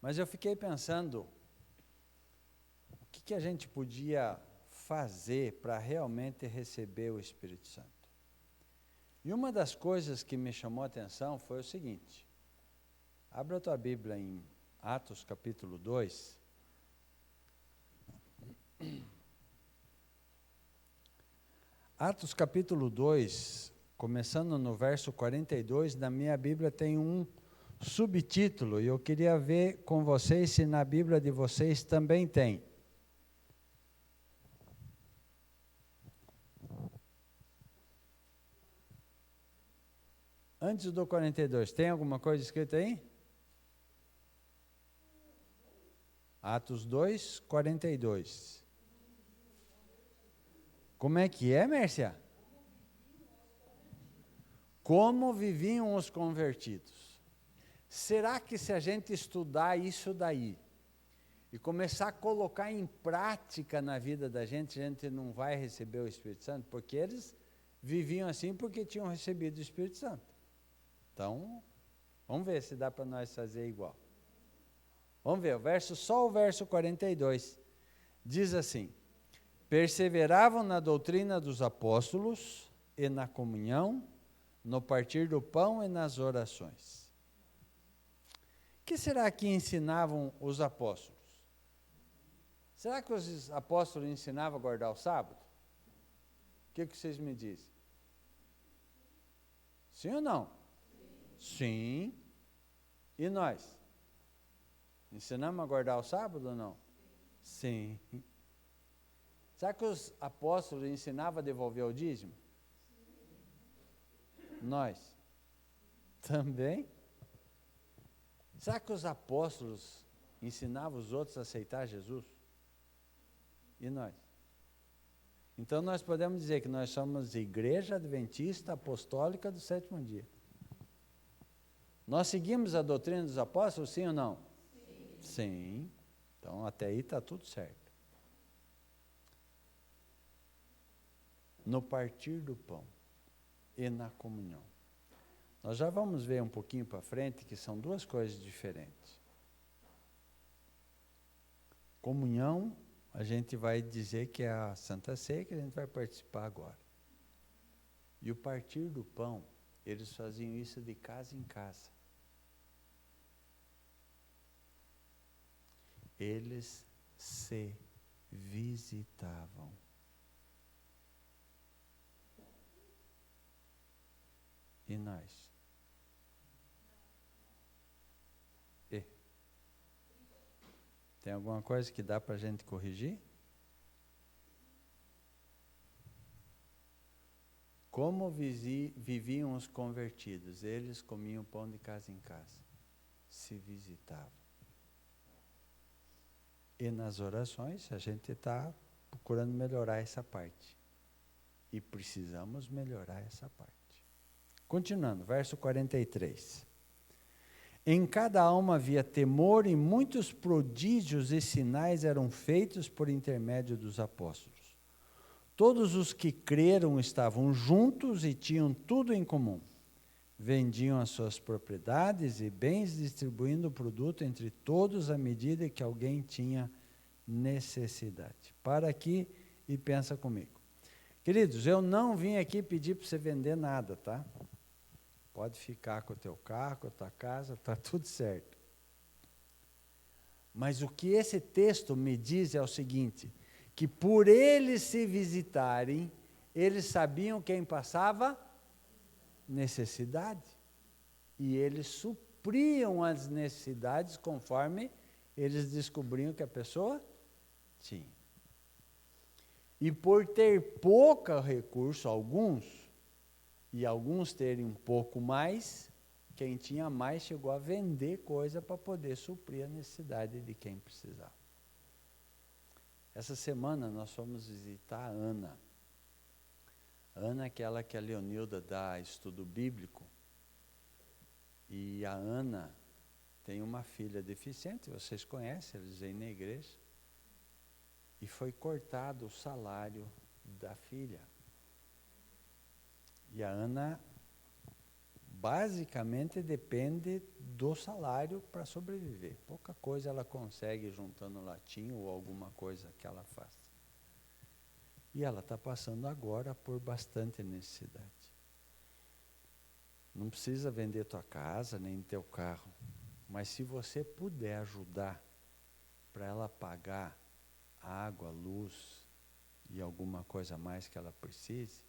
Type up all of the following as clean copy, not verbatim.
Mas eu fiquei pensando, o que a gente podia fazer para realmente receber o Espírito Santo? E uma das coisas que me chamou a atenção foi o seguinte: abra a tua Bíblia em Atos capítulo 2. Atos capítulo 2, começando no verso 42, na minha Bíblia tem um subtítulo, e eu queria ver com vocês se na Bíblia de vocês também tem. Antes do 42, tem alguma coisa escrita aí? Atos 2, 42. Como é que é, Mércia? Como viviam os convertidos. Será que se a gente estudar isso daí e começar a colocar em prática na vida da gente, a gente não vai receber o Espírito Santo? Porque eles viviam assim porque tinham recebido o Espírito Santo. Então, vamos ver se dá para nós fazer igual. Vamos ver, só o verso 42. Diz assim: perseveravam na doutrina dos apóstolos e na comunhão, no partir do pão e nas orações. O que será que ensinavam os apóstolos? Será que os apóstolos ensinavam a guardar o sábado? O que vocês me dizem? Sim ou não? Sim. E nós? Ensinamos a guardar o sábado ou não? Sim. Será que os apóstolos ensinavam a devolver o dízimo? Nós? Também? Será que os apóstolos ensinavam os outros a aceitar Jesus? E nós? Então nós podemos dizer que nós somos Igreja Adventista Apostólica do Sétimo Dia. Nós seguimos a doutrina dos apóstolos, sim ou não? Sim. Sim. Então até aí está tudo certo. No partir do pão e na comunhão. Nós já vamos ver um pouquinho para frente que são duas coisas diferentes. Comunhão, a gente vai dizer que é a Santa Ceia que a gente vai participar agora. E o partir do pão, eles faziam isso de casa em casa. Eles se visitavam. E nós? Tem alguma coisa que dá para a gente corrigir? Como viviam os convertidos? Eles comiam pão de casa em casa. Se visitavam. E nas orações, a gente está procurando melhorar essa parte. E precisamos melhorar essa parte. Continuando, verso 43. Em cada alma havia temor e muitos prodígios e sinais eram feitos por intermédio dos apóstolos. Todos os que creram estavam juntos e tinham tudo em comum. Vendiam as suas propriedades e bens, distribuindo o produto entre todos à medida que alguém tinha necessidade. Para aqui e pensa comigo. Queridos, eu não vim aqui pedir para você vender nada, tá? Pode ficar com o teu carro, com a tua casa, está tudo certo. Mas o que esse texto me diz é o seguinte, que por eles se visitarem, eles sabiam quem passava necessidade. E eles supriam as necessidades conforme eles descobriam que a pessoa tinha. E por ter pouco recurso, e alguns terem um pouco mais, quem tinha mais chegou a vender coisa para poder suprir a necessidade de quem precisava. Essa semana nós fomos visitar a Ana. Ana é aquela que a Leonilda dá estudo bíblico. E a Ana tem uma filha deficiente, vocês conhecem, eles vêm na igreja. E foi cortado o salário da filha. E a Ana basicamente depende do salário para sobreviver. Pouca coisa ela consegue juntando latim ou alguma coisa que ela faça. E ela está passando agora por bastante necessidade. Não precisa vender tua casa, nem teu carro, mas se você puder ajudar para ela pagar água, luz e alguma coisa mais que ela precise,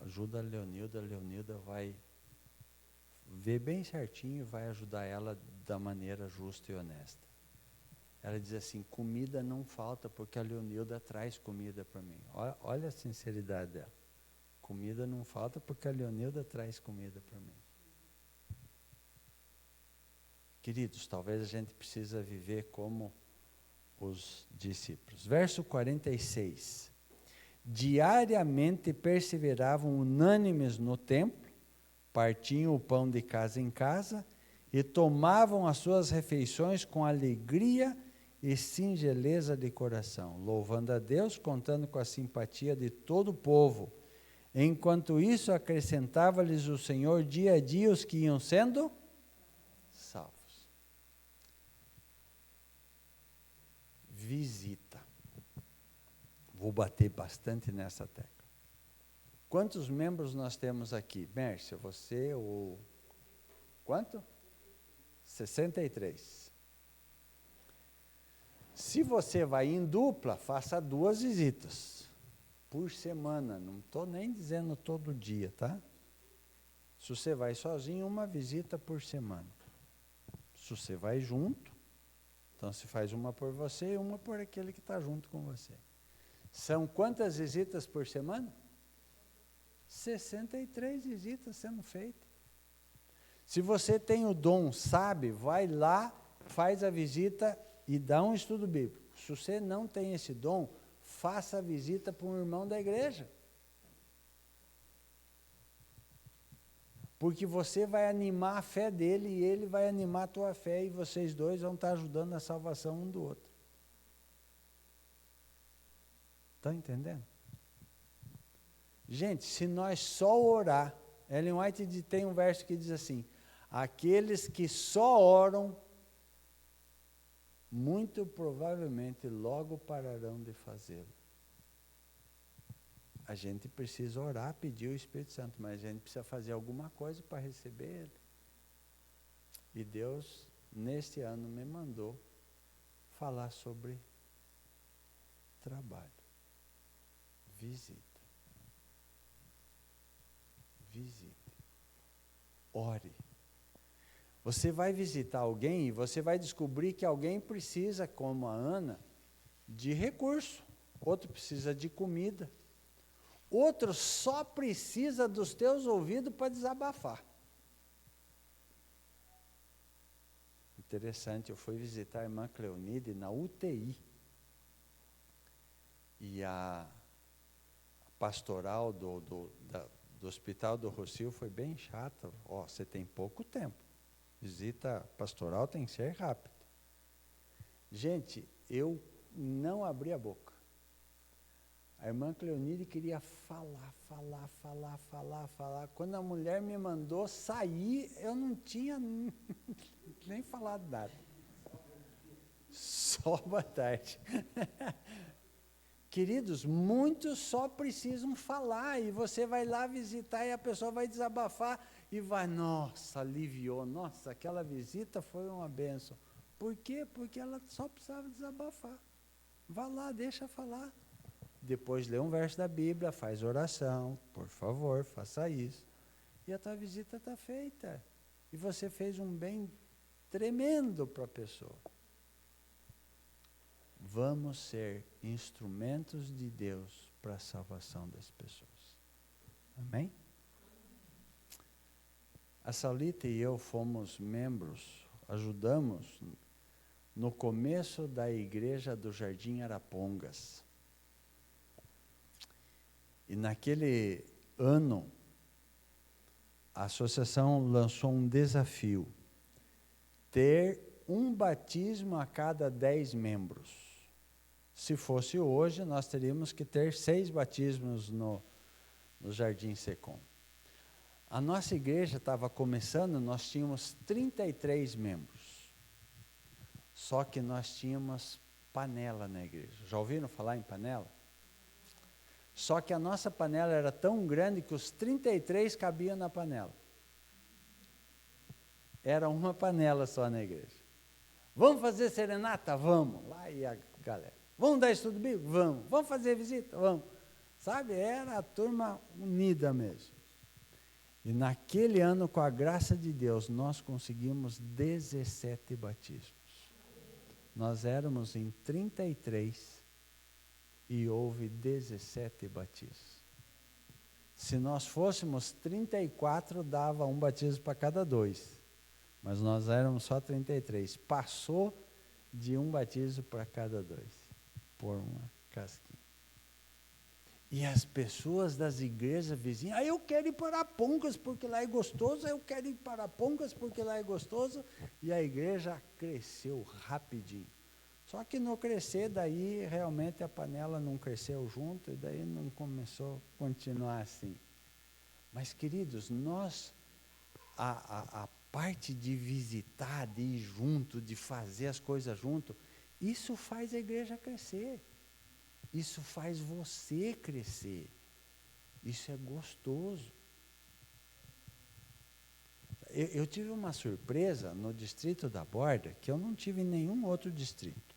ajuda a Leonilda vai ver bem certinho e vai ajudar ela da maneira justa e honesta. Ela diz assim, comida não falta porque a Leonilda traz comida para mim. Olha a sinceridade dela. Comida não falta porque a Leonilda traz comida para mim. Queridos, talvez a gente precisa viver como os discípulos. Verso 46. Diariamente perseveravam unânimes no templo, partiam o pão de casa em casa e tomavam as suas refeições com alegria e singeleza de coração, louvando a Deus, contando com a simpatia de todo o povo. Enquanto isso, acrescentava-lhes o Senhor dia a dia os que iam sendo salvos. Visita. Vou bater bastante nessa tecla. Quantos membros nós temos aqui? Mércia, você ou... Quanto? 63. Se você vai em dupla, faça 2 visitas por semana. Não estou nem dizendo todo dia, tá? Se você vai sozinho, 1 visita por semana. Se você vai junto, então se faz uma por você e uma por aquele que está junto com você. São quantas visitas por semana? 63 visitas sendo feitas. Se você tem o dom, sabe, vai lá, faz a visita e dá um estudo bíblico. Se você não tem esse dom, faça a visita para um irmão da igreja. Porque você vai animar a fé dele e ele vai animar a tua fé e vocês dois vão estar ajudando na salvação um do outro. Estão entendendo? Gente, se nós só orar, Ellen White tem um verso que diz assim, aqueles que só oram, muito provavelmente logo pararão de fazê-lo. A gente precisa orar, pedir o Espírito Santo, mas a gente precisa fazer alguma coisa para receber ele. E Deus, neste ano, me mandou falar sobre trabalho. Visita. Visite. Ore. Você vai visitar alguém e você vai descobrir que alguém precisa, como a Ana, de recurso. Outro precisa de comida. Outro só precisa dos teus ouvidos para desabafar. Interessante, eu fui visitar a irmã Cleonide na UTI. E a pastoral do Hospital do Rocio foi bem chata. Você tem pouco tempo. Visita pastoral tem que ser rápida. Gente, eu não abri a boca. A irmã Cleonide queria falar. Quando a mulher me mandou sair, eu não tinha nem falado nada. Só boa tarde. Queridos, muitos só precisam falar e você vai lá visitar e a pessoa vai desabafar e vai, nossa, aliviou, nossa, aquela visita foi uma bênção. Por quê? Porque ela só precisava desabafar. Vá lá, deixa falar. Depois lê um verso da Bíblia, faz oração, por favor, faça isso. E a tua visita está feita. E você fez um bem tremendo para a pessoa. Vamos ser instrumentos de Deus para a salvação das pessoas. Amém? A Saulita e eu fomos membros, ajudamos no começo da igreja do Jardim Arapongas. E naquele ano, a associação lançou um desafio, ter um batismo a cada 10 membros. Se fosse hoje, nós teríamos que ter 6 batismos no Jardim Secom. A nossa igreja estava começando, nós tínhamos 33 membros. Só que nós tínhamos panela na igreja. Já ouviram falar em panela? Só que a nossa panela era tão grande que os 33 cabiam na panela. Era uma panela só na igreja. Vamos fazer serenata? Vamos. Lá ia a galera. Vamos dar estudo bíblico? Vamos. Vamos fazer visita? Vamos. Sabe, era a turma unida mesmo. E naquele ano, com a graça de Deus, nós conseguimos 17 batismos. Nós éramos em 33 e houve 17 batismos. Se nós fôssemos 34, dava um batismo para cada 2. Mas nós éramos só 33. Passou de um batismo para cada 2, por uma casquinha. E as pessoas das igrejas vizinhas, eu quero ir para Arapongas porque lá é gostoso, eu quero ir para Arapongas porque lá é gostoso. E a igreja cresceu rapidinho. Só que no crescer, daí realmente a panela não cresceu junto e daí não começou a continuar assim. Mas, queridos, nós, a parte de visitar, de ir junto, de fazer as coisas junto, isso faz a igreja crescer. Isso faz você crescer. Isso é gostoso. Eu tive uma surpresa no distrito da Borda que eu não tive em nenhum outro distrito.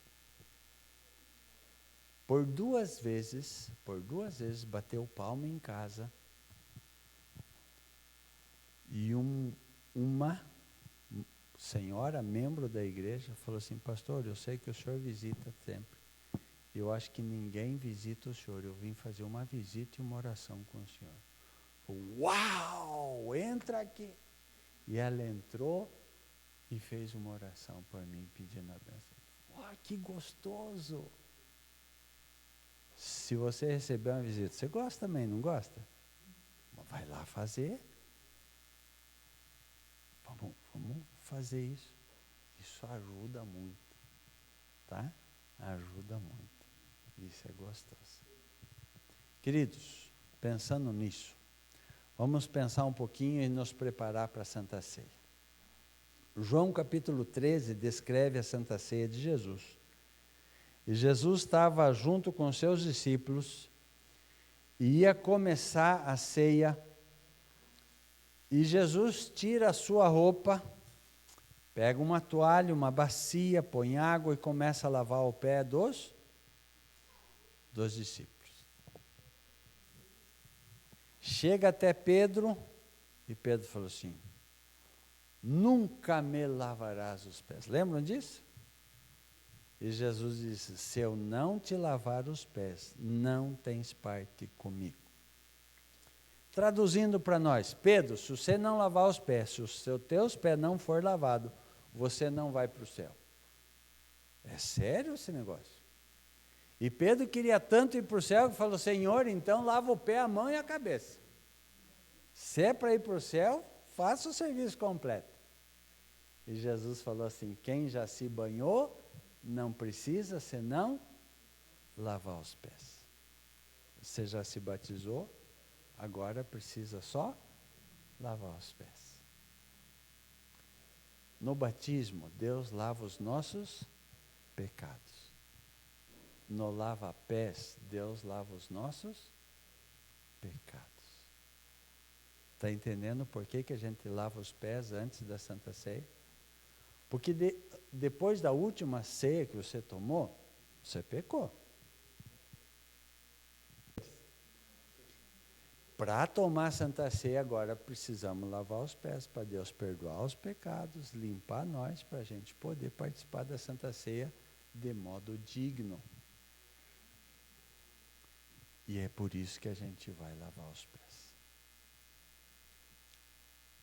Por duas vezes bateu palma em casa e uma senhora, membro da igreja, falou assim: pastor, eu sei que o senhor visita sempre. Eu acho que ninguém visita o senhor. Eu vim fazer uma visita e uma oração com o senhor. Uau! Entra aqui. E ela entrou e fez uma oração por mim, pedindo a bênção. Uau, que gostoso! Se você receber uma visita, você gosta também, não gosta? Vai lá fazer. Vamos fazer isso. Isso ajuda muito, tá? Ajuda muito. Isso é gostoso. Queridos, pensando nisso, vamos pensar um pouquinho e nos preparar para a Santa Ceia. João capítulo 13 descreve a Santa Ceia de Jesus. E Jesus estava junto com seus discípulos e ia começar a ceia. E Jesus tira a sua roupa, pega uma toalha, uma bacia, põe água e começa a lavar o pé dos discípulos. Chega até Pedro, e Pedro falou assim: nunca me lavarás os pés. Lembram disso? E Jesus disse: se eu não te lavar os pés, não tens parte comigo. Traduzindo para nós: Pedro, se você não lavar os pés, se os teus pés não for lavado, você não vai para o céu. É sério esse negócio? E Pedro queria tanto ir para o céu que falou: Senhor, então lava o pé, a mão e a cabeça. Se é para ir para o céu, faça o serviço completo. E Jesus falou assim: quem já se banhou, não precisa senão lavar os pés. Você já se batizou, agora precisa só lavar os pés. No batismo, Deus lava os nossos pecados. No lava-pés, Deus lava os nossos pecados. Está entendendo por que a gente lava os pés antes da Santa Ceia? Porque depois da última ceia que você tomou, você pecou. Para tomar a Santa Ceia agora precisamos lavar os pés para Deus perdoar os pecados, limpar nós, para a gente poder participar da Santa Ceia de modo digno. E é por isso que a gente vai lavar os pés.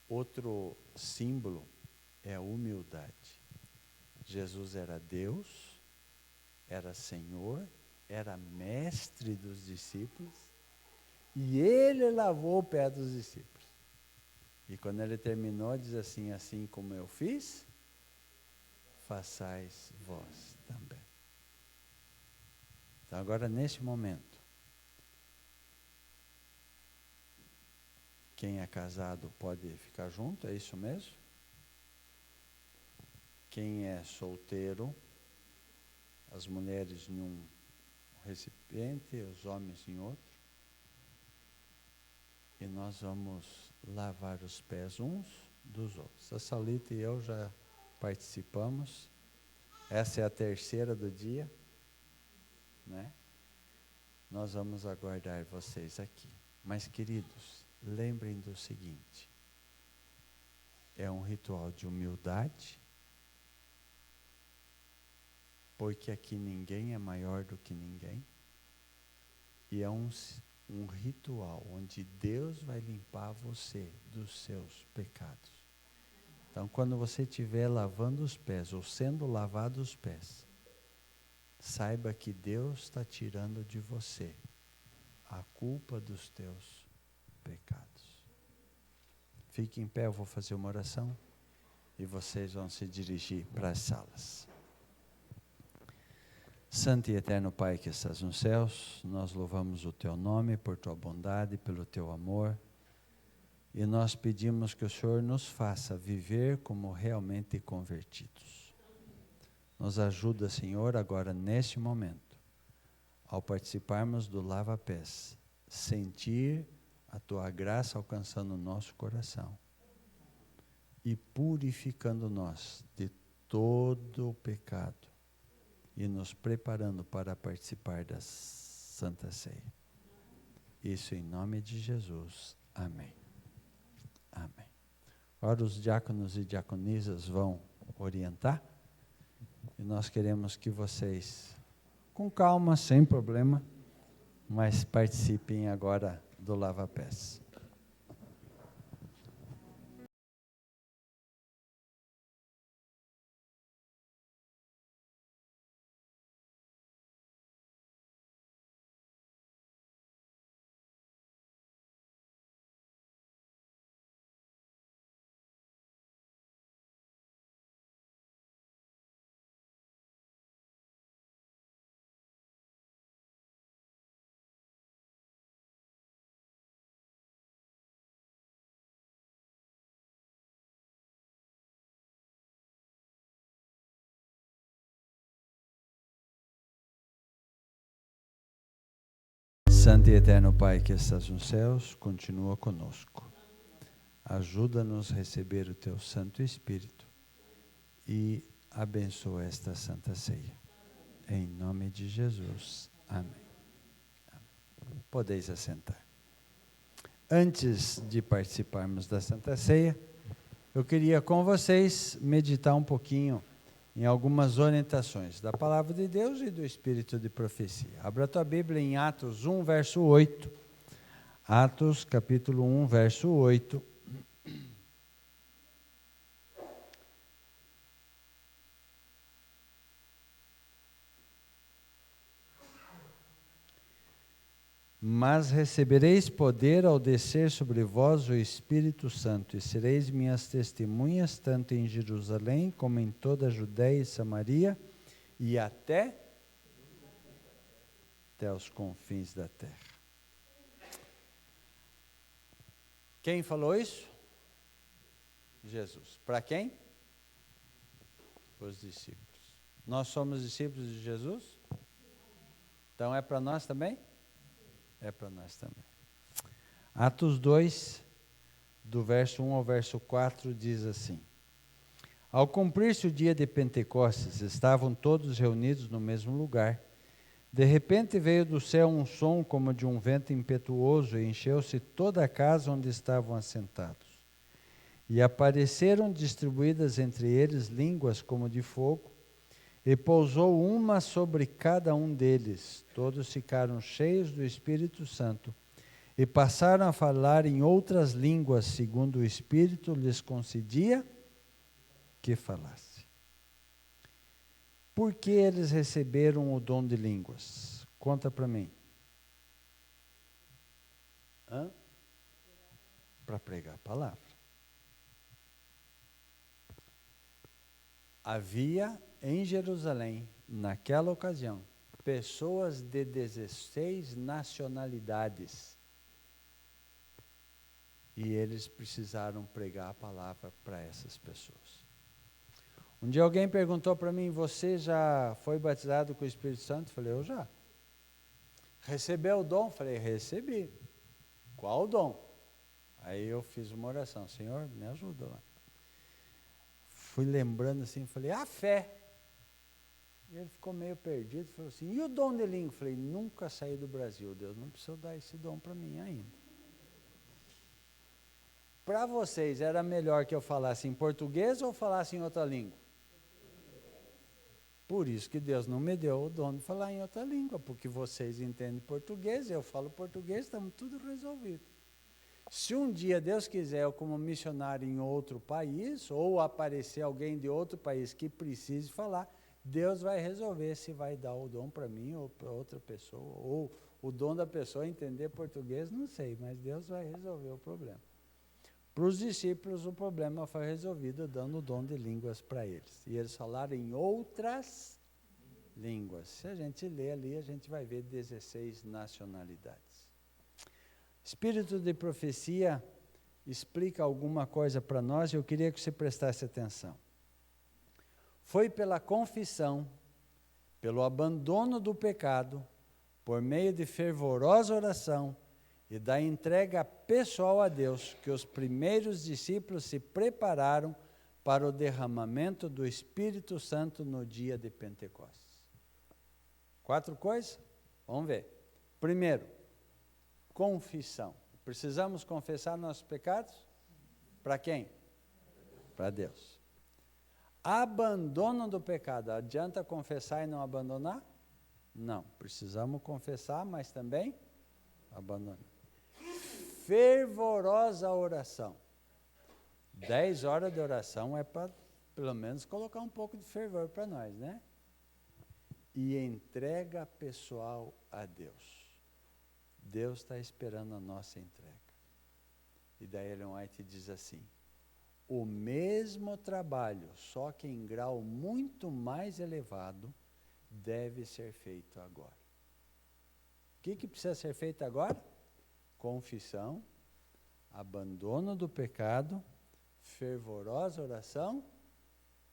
Outro símbolo é a humildade. Jesus era Deus, era Senhor, era mestre dos discípulos, e ele lavou o pé dos discípulos. E quando ele terminou, diz assim: assim como eu fiz, façais vós também. Então agora nesse momento, Quem é casado pode ficar junto, é isso mesmo? Quem é solteiro, as mulheres em um recipiente, os homens em outro. E nós vamos lavar os pés uns dos outros. A Saulita e eu já participamos. Essa é a terceira do dia, né? Nós vamos aguardar vocês aqui. Mas, queridos, lembrem do seguinte: é um ritual de humildade, porque aqui ninguém é maior do que ninguém, e é um ritual onde Deus vai limpar você dos seus pecados. Então, quando você estiver lavando os pés, ou sendo lavado os pés, saiba que Deus está tirando de você a culpa dos teus pecados. Fique em pé, eu vou fazer uma oração, e vocês vão se dirigir para as salas. Santo e eterno Pai que estás nos céus, nós louvamos o Teu nome por Tua bondade, pelo Teu amor, e nós pedimos que o Senhor nos faça viver como realmente convertidos. Nos ajuda, Senhor, agora neste momento, ao participarmos do lava-pés, sentir a Tua graça alcançando o nosso coração e purificando nós de todo o pecado, e nos preparando para participar da Santa Ceia. Isso em nome de Jesus. Amém. Amém. Agora os diáconos e diaconisas vão orientar, e nós queremos que vocês, com calma, sem problema, mas participem agora do lava-pés. Santo e eterno Pai que estás nos céus, continua conosco. Ajuda-nos a receber o Teu Santo Espírito e abençoa esta Santa Ceia. Em nome de Jesus. Amém. Amém. Podeis assentar. Antes de participarmos da Santa Ceia, eu queria com vocês meditar um pouquinho em algumas orientações da Palavra de Deus e do Espírito de Profecia. Abra a tua Bíblia em Atos 1, verso 8. Atos, capítulo 1, verso 8. Mas recebereis poder ao descer sobre vós o Espírito Santo, e sereis minhas testemunhas, tanto em Jerusalém, como em toda a Judéia e Samaria, e até os confins da terra. Quem falou isso? Jesus. Para quem? Os discípulos. Nós somos discípulos de Jesus? Então é para nós também? É para nós também. Atos 2, do verso 1 ao verso 4, diz assim: Ao cumprir-se o dia de Pentecostes, estavam todos reunidos no mesmo lugar. De repente veio do céu um som como de um vento impetuoso e encheu-se toda a casa onde estavam assentados. E apareceram distribuídas entre eles línguas como de fogo, e pousou uma sobre cada um deles. Todos ficaram cheios do Espírito Santo e passaram a falar em outras línguas, segundo o Espírito lhes concedia que falasse. Por que eles receberam o dom de línguas? Conta para mim. Para pregar a palavra. Havia em Jerusalém, naquela ocasião, pessoas de 16 nacionalidades. E eles precisaram pregar a palavra para essas pessoas. Um dia alguém perguntou para mim, você já foi batizado com o Espírito Santo? Eu falei, eu já. Recebeu o dom? Eu falei, recebi. Qual o dom? Aí eu fiz uma oração, Senhor, me ajuda lá. Fui lembrando assim, falei, a fé. E ele ficou meio perdido, falou assim, e o dom de língua? Eu falei, nunca saí do Brasil, Deus não precisa dar esse dom para mim ainda. Para vocês, era melhor que eu falasse em português ou falasse em outra língua? Por isso que Deus não me deu o dom de falar em outra língua, porque vocês entendem português, eu falo português, estamos tudo resolvido. Se um dia Deus quiser eu como missionário em outro país, ou aparecer alguém de outro país que precise falar, Deus vai resolver se vai dar o dom para mim ou para outra pessoa, ou o dom da pessoa entender português, não sei, mas Deus vai resolver o problema. Para os discípulos, o problema foi resolvido dando o dom de línguas para eles. E eles falaram em outras línguas. Se a gente ler ali, a gente vai ver 16 nacionalidades. Espírito de profecia explica alguma coisa para nós e eu queria que você prestasse atenção. Foi pela confissão, pelo abandono do pecado, por meio de fervorosa oração, e da entrega pessoal a Deus, que os primeiros discípulos se prepararam para o derramamento do Espírito Santo no dia de Pentecostes. 4 coisas? Vamos ver. Primeiro, confissão. Precisamos confessar nossos pecados? Para quem? Para Deus. Abandono do pecado. Adianta confessar e não abandonar? Não. Precisamos confessar, mas também abandonar. Fervorosa oração. 10 horas de oração é para, pelo menos, colocar um pouco de fervor para nós, né? E entrega pessoal a Deus. Deus está esperando a nossa entrega. E daí Ellen White diz assim, o mesmo trabalho, só que em grau muito mais elevado, deve ser feito agora. O que precisa ser feito agora? Confissão, abandono do pecado, fervorosa oração,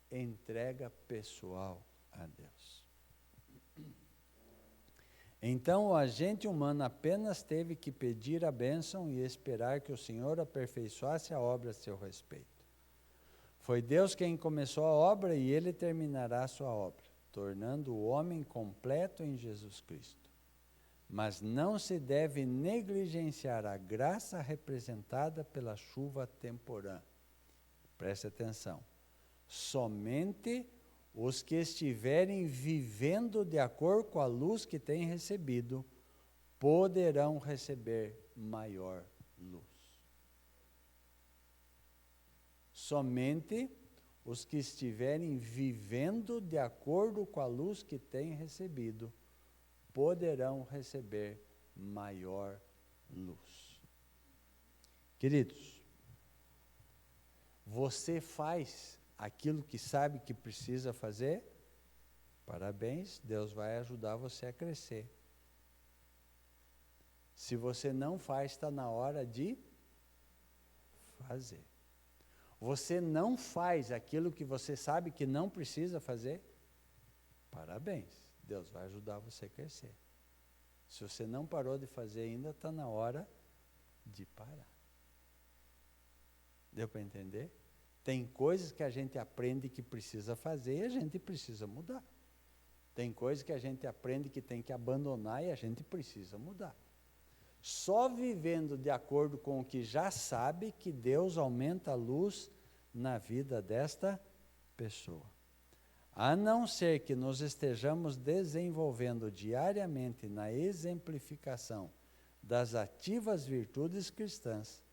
entrega pessoal a Deus. Então o agente humano apenas teve que pedir a bênção e esperar que o Senhor aperfeiçoasse a obra a seu respeito. Foi Deus quem começou a obra e Ele terminará a sua obra, tornando o homem completo em Jesus Cristo. Mas não se deve negligenciar a graça representada pela chuva temporã. Preste atenção. Somente os que estiverem vivendo de acordo com a luz que têm recebido, poderão receber maior luz. Somente os que estiverem vivendo de acordo com a luz que têm recebido, poderão receber maior luz. Queridos, você faz aquilo que sabe que precisa fazer? Parabéns, Deus vai ajudar você a crescer. Se você não faz, está na hora de fazer. Você não faz aquilo que você sabe que não precisa fazer? Parabéns. Deus vai ajudar você a crescer. Se você não parou de fazer ainda, está na hora de parar. Deu para entender? Tem coisas que a gente aprende que precisa fazer e a gente precisa mudar. Tem coisas que a gente aprende que tem que abandonar e a gente precisa mudar. Só vivendo de acordo com o que já sabe que Deus aumenta a luz na vida desta pessoa. A não ser que nos estejamos desenvolvendo diariamente na exemplificação das ativas virtudes cristãs,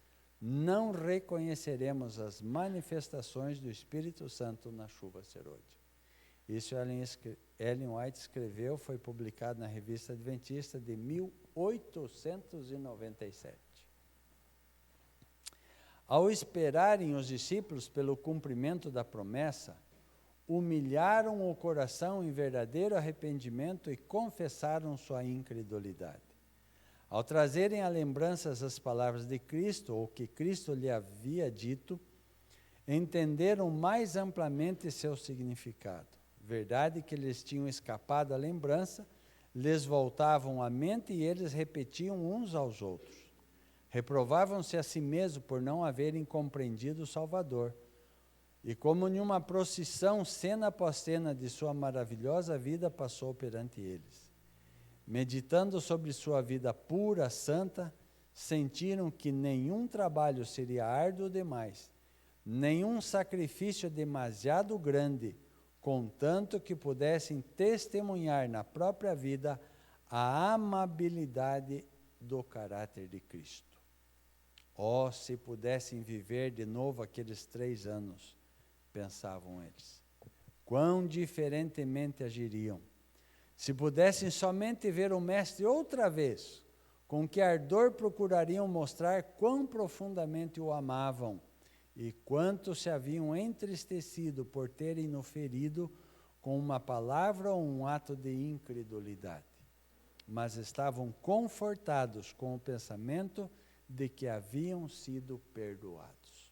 não reconheceremos as manifestações do Espírito Santo na chuva serôdia. Isso Ellen White escreveu, foi publicado na Revista Adventista de 1897. Ao esperarem os discípulos pelo cumprimento da promessa, humilharam o coração em verdadeiro arrependimento e confessaram sua incredulidade. Ao trazerem à lembrança as palavras de Cristo, ou que Cristo lhe havia dito, entenderam mais amplamente seu significado. Verdade que lhes tinham escapado à lembrança, lhes voltavam à mente e eles repetiam uns aos outros. Reprovavam-se a si mesmos por não haverem compreendido o Salvador. E como em uma procissão, cena após cena de sua maravilhosa vida passou perante eles. Meditando sobre sua vida pura, santa, sentiram que nenhum trabalho seria árduo demais, nenhum sacrifício demasiado grande, contanto que pudessem testemunhar na própria vida a amabilidade do caráter de Cristo. Oh, se pudessem viver de novo aqueles 3 anos, pensavam eles, quão diferentemente agiriam. Se pudessem somente ver o Mestre outra vez, com que ardor procurariam mostrar quão profundamente o amavam e quanto se haviam entristecido por terem-no ferido com uma palavra ou um ato de incredulidade. Mas estavam confortados com o pensamento de que haviam sido perdoados.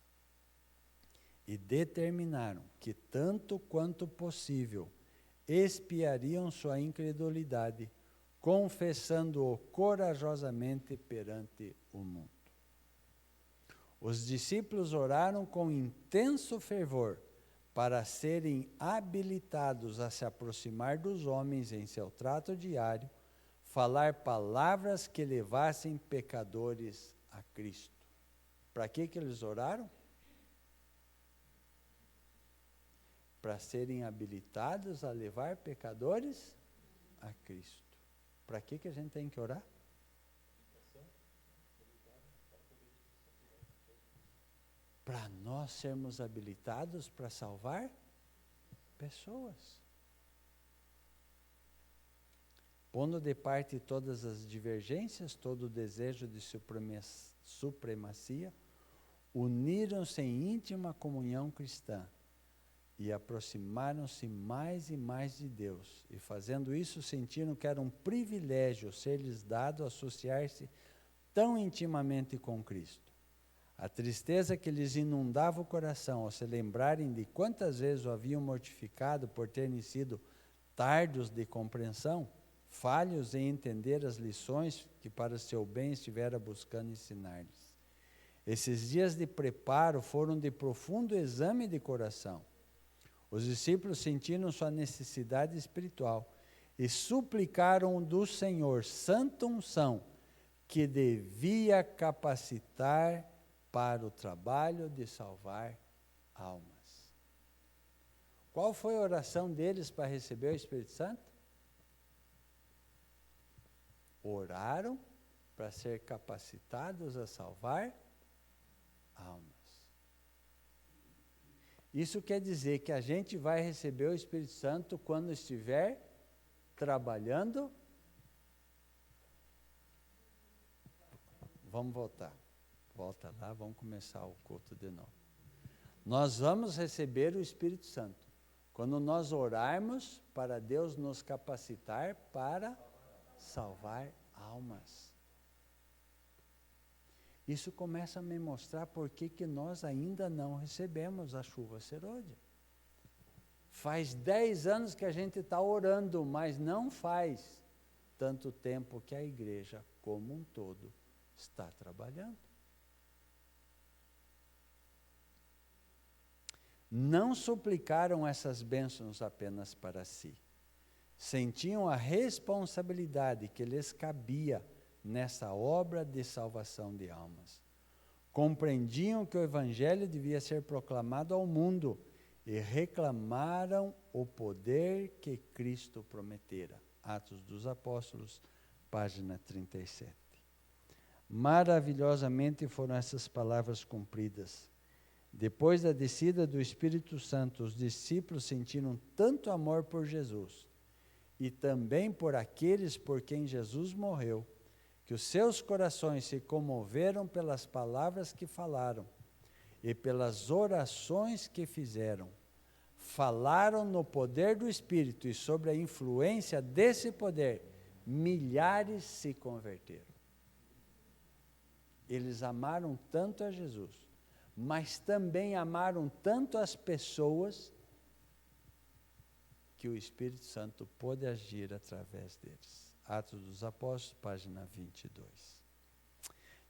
E determinaram que, tanto quanto possível, expiariam sua incredulidade, confessando-o corajosamente perante o mundo. Os discípulos oraram com intenso fervor para serem habilitados a se aproximar dos homens em seu trato diário, falar palavras que levassem pecadores a Cristo. Para que eles oraram? Para serem habilitados a levar pecadores a Cristo. Para que a gente tem que orar? Para nós sermos habilitados para salvar pessoas. Pondo de parte todas as divergências, todo o desejo de supremacia, uniram-se em íntima comunhão cristã e aproximaram-se mais e mais de Deus. E fazendo isso, sentiram que era um privilégio ser-lhes dado associar-se tão intimamente com Cristo. A tristeza que lhes inundava o coração ao se lembrarem de quantas vezes o haviam mortificado por terem sido tardos de compreensão, falhos em entender as lições que para seu bem estivera buscando ensinar-lhes. Esses dias de preparo foram de profundo exame de coração. Os discípulos sentiram sua necessidade espiritual e suplicaram do Senhor santa unção que devia capacitar para o trabalho de salvar almas. Qual foi a oração deles para receber o Espírito Santo? Oraram para ser capacitados a salvar almas. Isso quer dizer que a gente vai receber o Espírito Santo quando estiver trabalhando. Vamos voltar. Volta lá, vamos começar o culto de novo. Nós vamos receber o Espírito Santo quando nós orarmos para Deus nos capacitar para salvar almas. Isso começa a me mostrar por que nós ainda não recebemos a chuva serôdia. Faz 10 anos que a gente está orando, mas não faz tanto tempo que a igreja como um todo está trabalhando. Não suplicaram essas bênçãos apenas para si. Sentiam a responsabilidade que lhes cabia nessa obra de salvação de almas. Compreendiam que o Evangelho devia ser proclamado ao mundo e reclamaram o poder que Cristo prometera. Atos dos Apóstolos, página 37. Maravilhosamente foram essas palavras cumpridas. Depois da descida do Espírito Santo, os discípulos sentiram tanto amor por Jesus e também por aqueles por quem Jesus morreu, que os seus corações se comoveram pelas palavras que falaram e pelas orações que fizeram. Falaram no poder do Espírito e sobre a influência desse poder, milhares se converteram. Eles amaram tanto a Jesus, mas também amaram tanto as pessoas, que o Espírito Santo pôde agir através deles. Atos dos Apóstolos, página 22.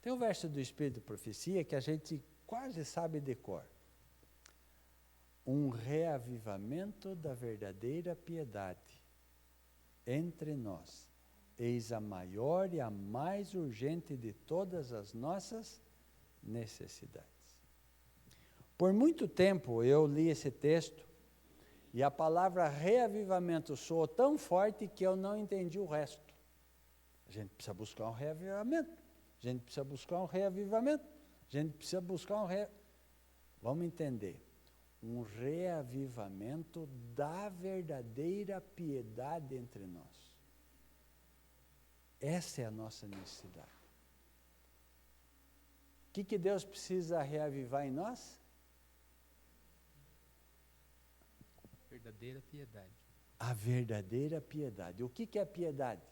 Tem um verso do Espírito de Profecia que a gente quase sabe de cor. Um reavivamento da verdadeira piedade entre nós. Eis a maior e a mais urgente de todas as nossas necessidades. Por muito tempo eu li esse texto e a palavra reavivamento soou tão forte que eu não entendi o resto. A gente precisa buscar um reavivamento. A gente precisa buscar um reavivamento. A gente precisa buscar Vamos entender. Um reavivamento da verdadeira piedade entre nós. Essa é a nossa necessidade. O que Deus precisa reavivar em nós? Verdadeira piedade. A verdadeira piedade. O que é piedade?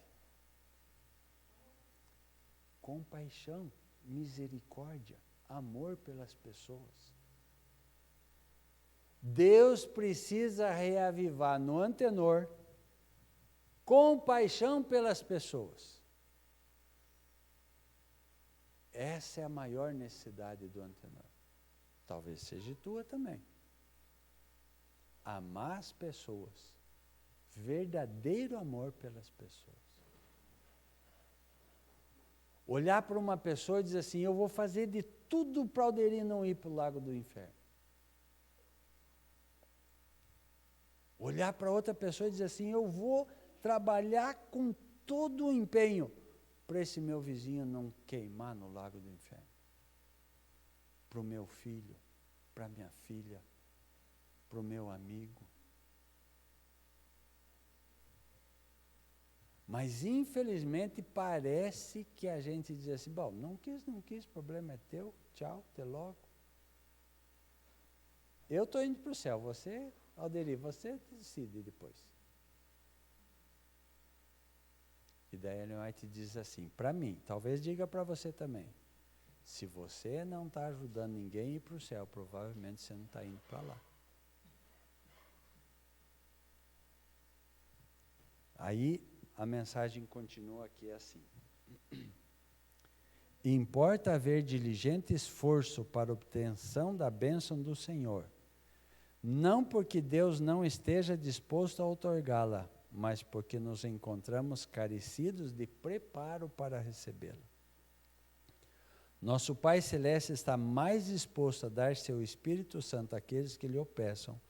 Compaixão, misericórdia, amor pelas pessoas. Deus precisa reavivar no antenor compaixão pelas pessoas. Essa é a maior necessidade do antenor. Talvez seja tua também. Amar as pessoas. Verdadeiro amor pelas pessoas. Olhar para uma pessoa e dizer assim, eu vou fazer de tudo para o Alderi não ir para o lago do inferno. Olhar para outra pessoa e dizer assim, eu vou trabalhar com todo o empenho para esse meu vizinho não queimar no lago do inferno. Para o meu filho, para a minha filha, para o meu amigo. Mas, infelizmente, parece que a gente diz assim, bom, não quis, problema é teu, tchau, até logo. Eu estou indo para o céu, você, Alderi, você decide depois. E daí Ellen White diz assim, para mim, talvez diga para você também, se você não está ajudando ninguém a ir para o céu, provavelmente você não está indo para lá. Aí a mensagem continua aqui assim. Importa haver diligente esforço para a obtenção da bênção do Senhor, não porque Deus não esteja disposto a outorgá-la, mas porque nos encontramos carecidos de preparo para recebê-la. Nosso Pai Celeste está mais disposto a dar seu Espírito Santo àqueles que lhe o peçam,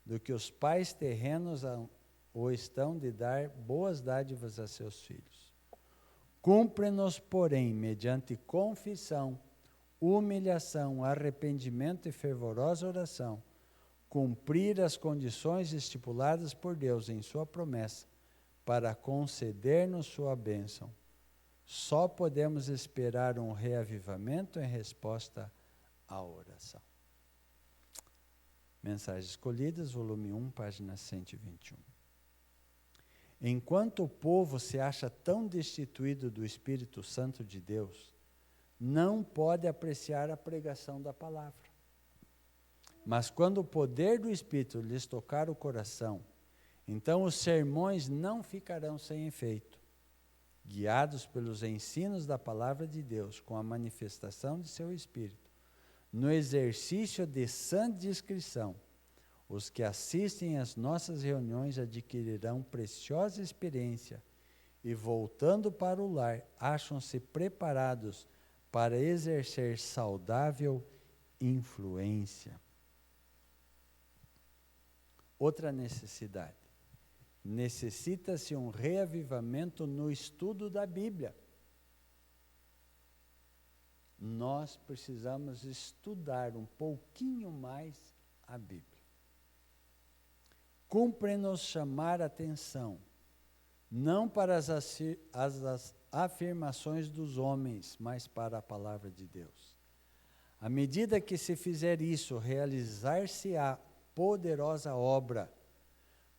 do que os pais terrenos o estão de dar boas dádivas a seus filhos. Cumpre-nos, porém, mediante confissão, humilhação, arrependimento e fervorosa oração, cumprir as condições estipuladas por Deus em sua promessa, para conceder-nos sua bênção. Só podemos esperar um reavivamento em resposta à oração. Mensagens Escolhidas, volume 1, página 121. Enquanto o povo se acha tão destituído do Espírito Santo de Deus, não pode apreciar a pregação da palavra. Mas quando o poder do Espírito lhes tocar o coração, então os sermões não ficarão sem efeito. Guiados pelos ensinos da palavra de Deus, com a manifestação de seu Espírito, no exercício de sã discrição, os que assistem às nossas reuniões adquirirão preciosa experiência e, voltando para o lar, acham-se preparados para exercer saudável influência. Outra necessidade. Necessita-se um reavivamento no estudo da Bíblia. Nós precisamos estudar um pouquinho mais a Bíblia. Cumpre-nos chamar a atenção, não para as afirmações dos homens, mas para a palavra de Deus. À medida que se fizer isso, realizar-se-á poderosa obra,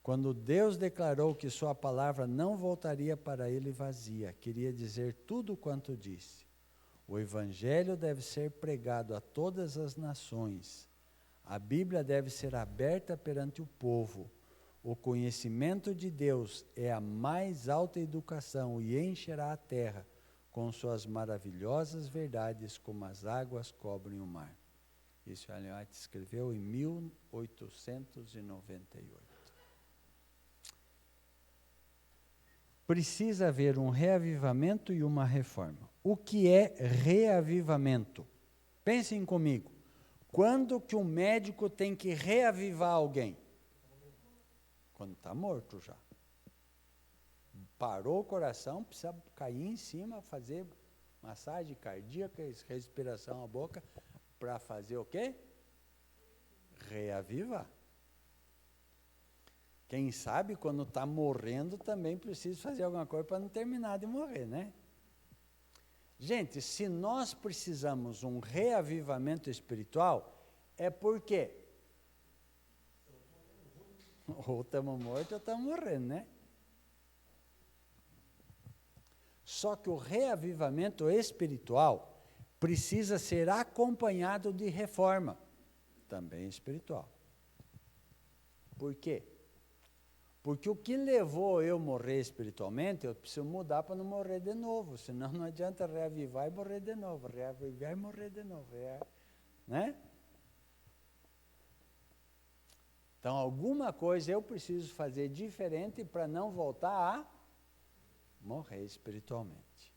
quando Deus declarou que sua palavra não voltaria para ele vazia, queria dizer tudo quanto disse. O Evangelho deve ser pregado a todas as nações. A Bíblia deve ser aberta perante o povo. O conhecimento de Deus é a mais alta educação e encherá a terra com suas maravilhosas verdades, como as águas cobrem o mar. Isso Ellen White escreveu em 1898. Precisa haver um reavivamento e uma reforma. O que é reavivamento? Pensem comigo. Quando que um médico tem que reavivar alguém? Quando está morto já. Parou o coração, precisa cair em cima, fazer massagem cardíaca, respiração à boca, para fazer o quê? Reavivar. Quem sabe, quando está morrendo, também precisa fazer alguma coisa para não terminar de morrer, né? Gente, se nós precisamos um reavivamento espiritual, é porque ou estamos mortos ou estamos morrendo, né? Só que o reavivamento espiritual precisa ser acompanhado de reforma, também espiritual. Por quê? Porque o que levou eu a morrer espiritualmente, eu preciso mudar para não morrer de novo, senão não adianta reavivar e morrer de novo, reavivar e morrer de novo, né? Então, alguma coisa eu preciso fazer diferente para não voltar a morrer espiritualmente.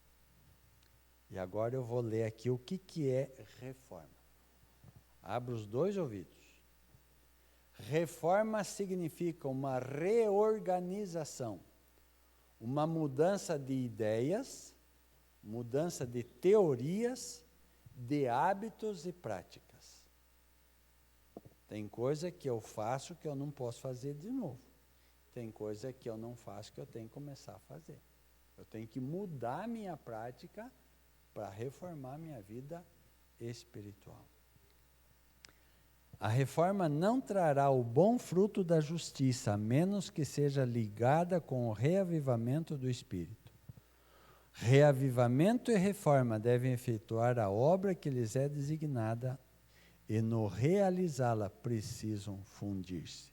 E agora eu vou ler aqui o que é reforma. Abra os dois ouvidos. Reforma significa uma reorganização, uma mudança de ideias, mudança de teorias, de hábitos e práticas. Tem coisa que eu faço que eu não posso fazer de novo. Tem coisa que eu não faço que eu tenho que começar a fazer. Eu tenho que mudar a minha prática para reformar a minha vida espiritual. A reforma não trará o bom fruto da justiça, a menos que seja ligada com o reavivamento do Espírito. Reavivamento e reforma devem efetuar a obra que lhes é designada e no realizá-la precisam fundir-se.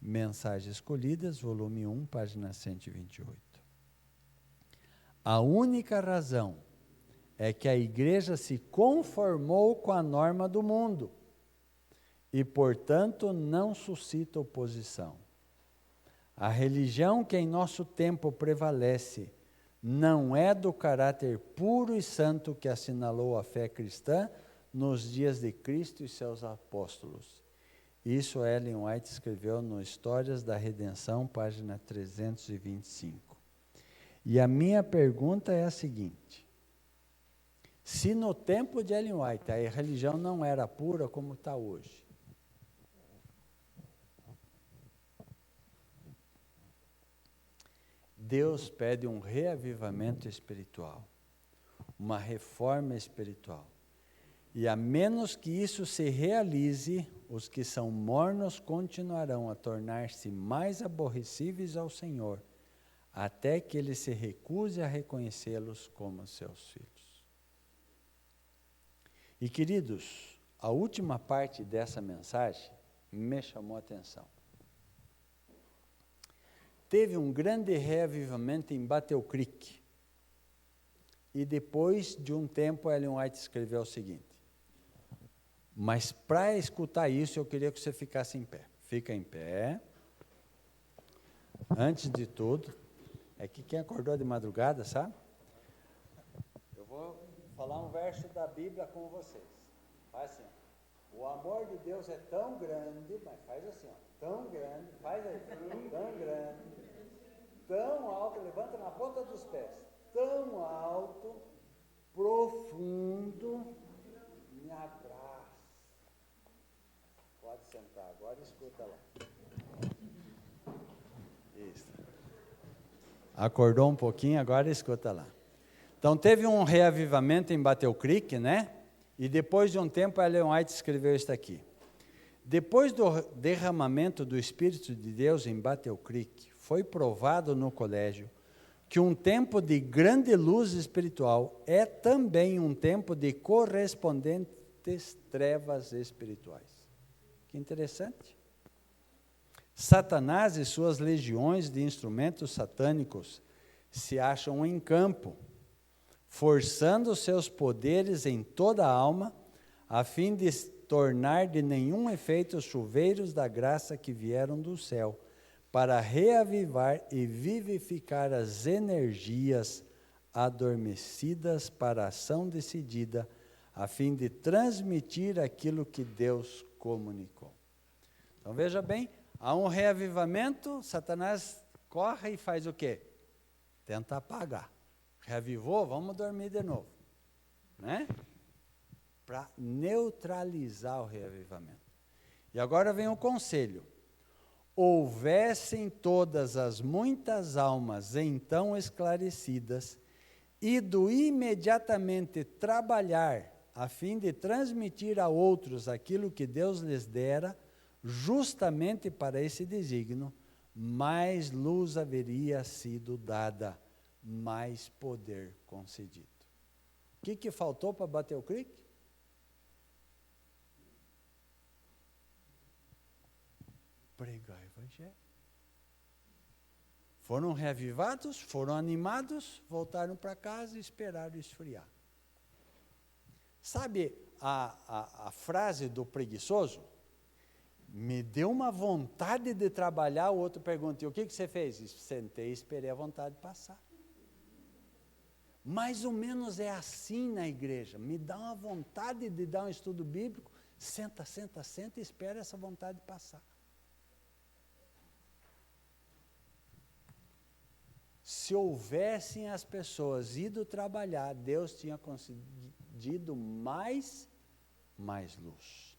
Mensagens Escolhidas, volume 1, página 128. A única razão é que a igreja se conformou com a norma do mundo e, portanto, não suscita oposição. A religião que em nosso tempo prevalece não é do caráter puro e santo que assinalou a fé cristã nos dias de Cristo e seus apóstolos. Isso Ellen White escreveu no Histórias da Redenção, página 325. E a minha pergunta é a seguinte: se no tempo de Ellen White a religião não era pura como está hoje, Deus pede um reavivamento espiritual, uma reforma espiritual. E a menos que isso se realize, os que são mornos continuarão a tornar-se mais aborrecíveis ao Senhor, até que Ele se recuse a reconhecê-los como seus filhos. E queridos, a última parte dessa mensagem me chamou a atenção. Teve um grande reavivamento em Battle Creek. E depois de um tempo, Ellen White escreveu o seguinte: mas para escutar isso, eu queria que você ficasse em pé. Fica em pé. Antes de tudo, é que quem acordou de madrugada, sabe? Eu vou falar um verso da Bíblia com vocês. Faz assim, ó. O amor de Deus é tão grande, mas faz assim, ó, tão grande, faz assim, tão grande, tão alto, levanta na ponta dos pés, tão alto, profundo, me abraça. Pode sentar agora e escuta lá. Isso. Acordou um pouquinho, agora escuta lá. Então teve um reavivamento em Battle Creek, né? E depois de um tempo, Ellen White escreveu isso aqui. Depois do derramamento do Espírito de Deus em Battle Creek, foi provado no colégio que um tempo de grande luz espiritual é também um tempo de correspondentes trevas espirituais. Que interessante. Satanás e suas legiões de instrumentos satânicos se acham em campo, forçando seus poderes em toda a alma, a fim de tornar de nenhum efeito os chuveiros da graça que vieram do céu, para reavivar e vivificar as energias adormecidas para a ação decidida, a fim de transmitir aquilo que Deus comunicou. Então veja bem, há um reavivamento, Satanás corre e faz o quê? Tenta apagar. Reavivou, vamos dormir de novo, né? Para neutralizar o reavivamento. E agora vem o conselho. Houvessem todas as muitas almas então esclarecidas, ido imediatamente trabalhar a fim de transmitir a outros aquilo que Deus lhes dera, justamente para esse desígnio, mais luz haveria sido dada, mais poder concedido. O que faltou para bater o crick? Pregar o evangelho. Foram reavivados, foram animados, voltaram para casa e esperaram esfriar. Sabe a frase do preguiçoso? Me deu uma vontade de trabalhar, o outro pergunta, e o que você fez? Sentei e esperei a vontade passar. Mais ou menos é assim na igreja. Me dá uma vontade de dar um estudo bíblico, senta e espera essa vontade passar. Se houvessem as pessoas ido trabalhar, Deus tinha concedido mais luz.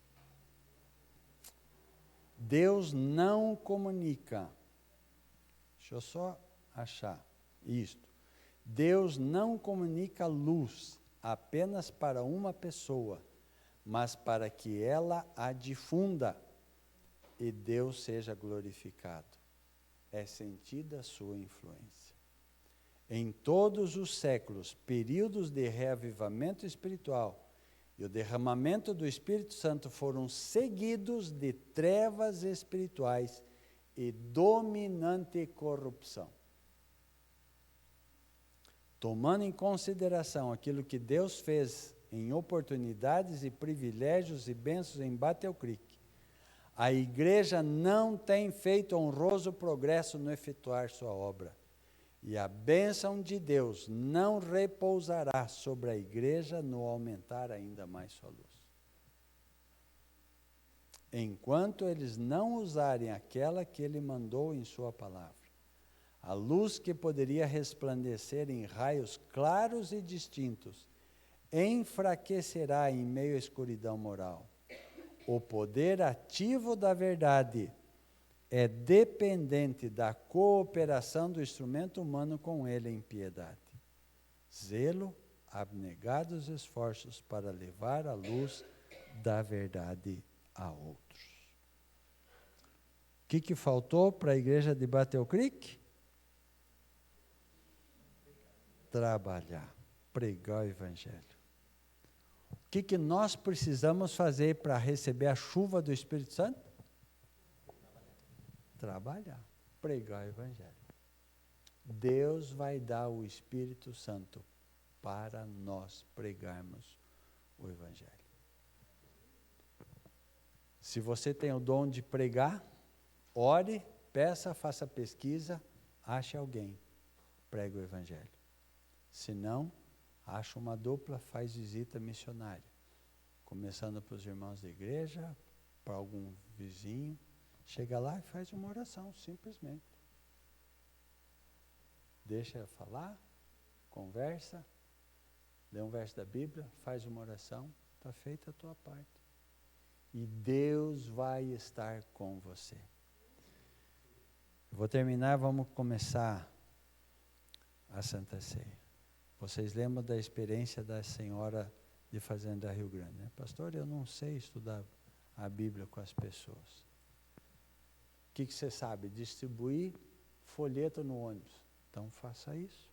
Deus não comunica. Deixa eu só achar isto. Deus não comunica luz apenas para uma pessoa, mas para que ela a difunda e Deus seja glorificado. É sentida a sua influência. Em todos os séculos, períodos de reavivamento espiritual e o derramamento do Espírito Santo foram seguidos de trevas espirituais e dominante corrupção. Tomando em consideração aquilo que Deus fez em oportunidades e privilégios e bênçãos em Battle Creek, a igreja não tem feito honroso progresso no efetuar sua obra. E a bênção de Deus não repousará sobre a igreja no aumentar ainda mais sua luz. Enquanto eles não usarem aquela que ele mandou em sua palavra, a luz que poderia resplandecer em raios claros e distintos, enfraquecerá em meio à escuridão moral. O poder ativo da verdade é dependente da cooperação do instrumento humano com ele em piedade. Zelo, abnegados esforços para levar a luz da verdade a outros. O que faltou para a igreja de Battle Creek? Trabalhar, pregar o evangelho. O que nós precisamos fazer para receber a chuva do Espírito Santo? Trabalhar, pregar o evangelho. Deus vai dar o Espírito Santo para nós pregarmos o evangelho. Se você tem o dom de pregar, ore, peça, faça pesquisa, ache alguém, pregue o evangelho. Se não, acha uma dupla, faz visita missionária. Começando para os irmãos da igreja, para algum vizinho. Chega lá e faz uma oração, simplesmente. Deixa falar, conversa, lê um verso da Bíblia, faz uma oração, está feita a tua parte. E Deus vai estar com você. Vou terminar, vamos começar a Santa Ceia. Vocês lembram da experiência da senhora de Fazenda Rio Grande, né? Pastor, eu não sei estudar a Bíblia com as pessoas. O que você sabe? Distribuir folheto no ônibus. Então faça isso.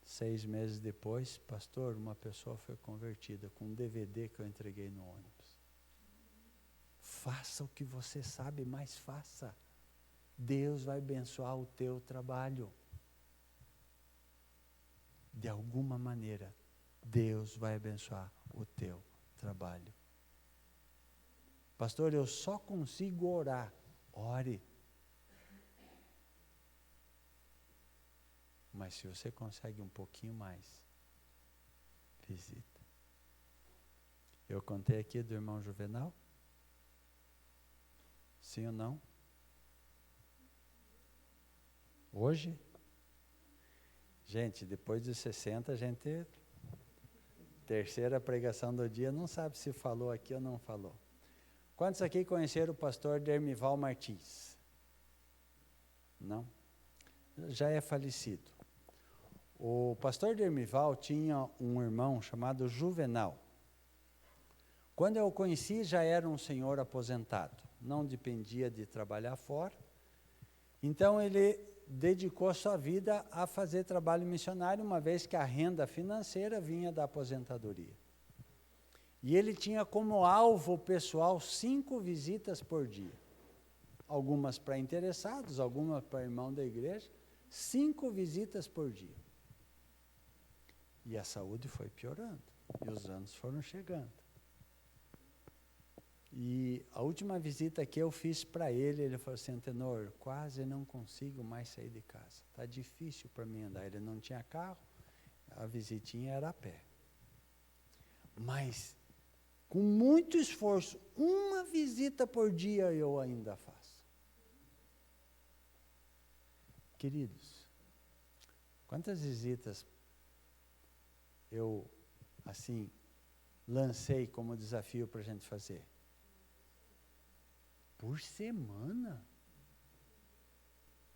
6 meses depois, pastor, uma pessoa foi convertida com um DVD que eu entreguei no ônibus. Faça o que você sabe, mas faça. Deus vai abençoar o teu trabalho. De alguma maneira, Deus vai abençoar o teu trabalho. Pastor, eu só consigo orar. Ore. Mas se você consegue um pouquinho mais, visita. Eu contei aqui do irmão Juvenal? Sim ou não? Hoje? Gente, depois de 60, a gente, terceira pregação do dia, não sabe se falou aqui ou não falou. Quantos aqui conheceram o pastor Dermival Martins? Não? Já é falecido. O pastor Dermival tinha um irmão chamado Juvenal. Quando eu o conheci, já era um senhor aposentado. Não dependia de trabalhar fora. Então, ele dedicou sua vida a fazer trabalho missionário, uma vez que a renda financeira vinha da aposentadoria. E ele tinha como alvo pessoal 5 visitas por dia. Algumas para interessados, algumas para irmão da igreja. 5 visitas por dia. E a saúde foi piorando. E os anos foram chegando. E a última visita que eu fiz para ele, ele falou assim, Antenor, quase não consigo mais sair de casa. Está difícil para mim andar. Ele não tinha carro, a visitinha era a pé. Mas, com muito esforço, uma visita por dia eu ainda faço. Queridos, quantas visitas eu, assim, lancei como desafio para a gente fazer? Por semana?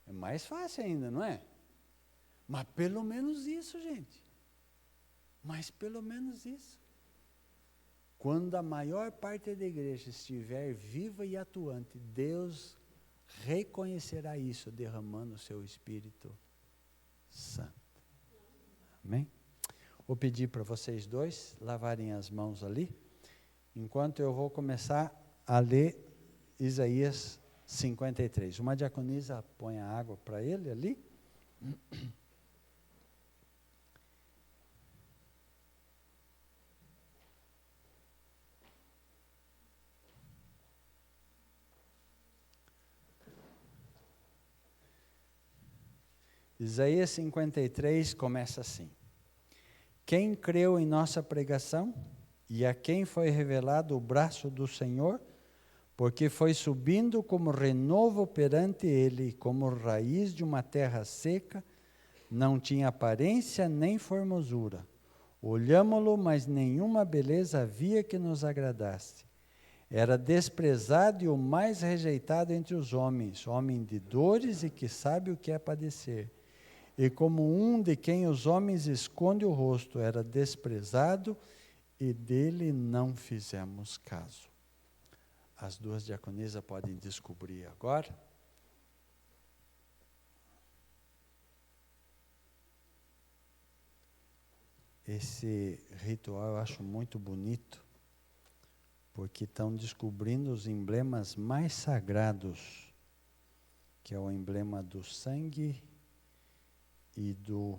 É mais fácil ainda, não é? Mas pelo menos isso, gente. Mas pelo menos isso. Quando a maior parte da igreja estiver viva e atuante, Deus reconhecerá isso, derramando o seu Espírito Santo. Amém? Vou pedir para vocês dois lavarem as mãos ali, enquanto eu vou começar a ler Isaías 53. Uma diaconisa põe a água para ele ali. Isaías 53 começa assim. Quem creu em nossa pregação e a quem foi revelado o braço do Senhor, porque foi subindo como renovo perante ele, como raiz de uma terra seca, não tinha aparência nem formosura. Olhámo-lo, mas nenhuma beleza havia que nos agradasse. Era desprezado e o mais rejeitado entre os homens, homem de dores e que sabe o que é padecer. E como um de quem os homens escondem o rosto, era desprezado e dele não fizemos caso. As duas diaconisas podem descobrir agora. Esse ritual eu acho muito bonito, porque estão descobrindo os emblemas mais sagrados, que é o emblema do sangue e do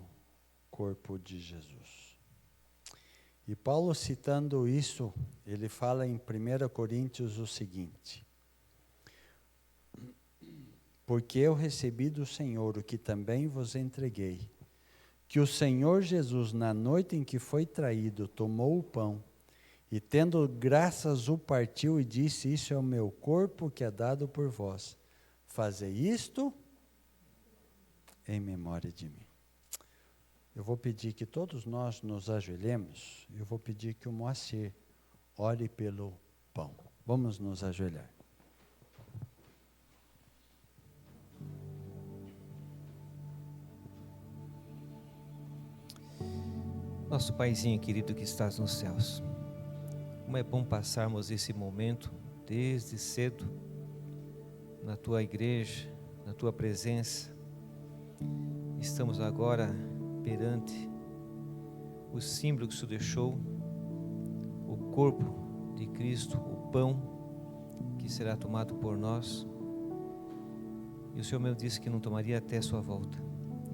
corpo de Jesus. E Paulo, citando isso, ele fala em 1 Coríntios o seguinte: porque eu recebi do Senhor o que também vos entreguei, que o Senhor Jesus, na noite em que foi traído, tomou o pão, e tendo graças o partiu e disse, isso é o meu corpo que é dado por vós. Fazei isto em memória de mim. Eu vou pedir que todos nós nos ajoelhemos. Eu vou pedir que o Moacir ore pelo pão. Vamos nos ajoelhar. Nosso Paizinho querido que estás nos céus, como é bom passarmos esse momento desde cedo na Tua igreja, na Tua presença, Estamos agora perante o símbolo que o Senhor deixou, o corpo de Cristo, o pão que será tomado por nós. E o Senhor mesmo disse que não tomaria até a sua volta.